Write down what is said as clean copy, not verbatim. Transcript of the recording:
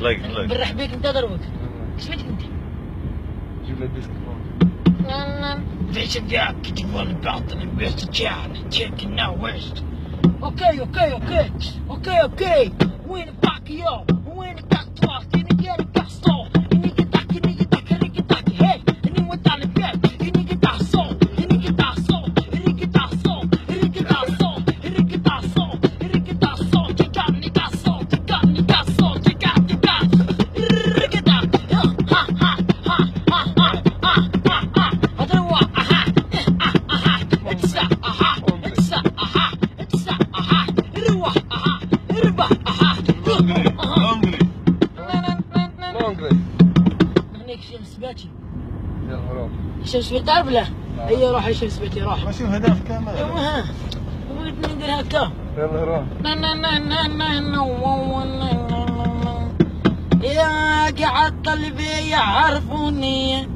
طلق بنرحب بيك انت دروك. اسمك انت؟ جيب له الديسك. ليش جاك تقول الباطن بيست جان تشيك ناو ويست. اوكي وين باك يو وين باك تواك اني جاني باك ستو اني قطعك هي اني ودع البيت اني قطع صوت اني قطع صوت تقعني قاع صوت هنيك شمس باتي. يلا روح. شمس بيت تعرف له؟ اي روح شمس بيتي روح. ماشي هداف كامل. ايوه ندير هكا. يلا روح. يا قاعد قلبي يعرفوني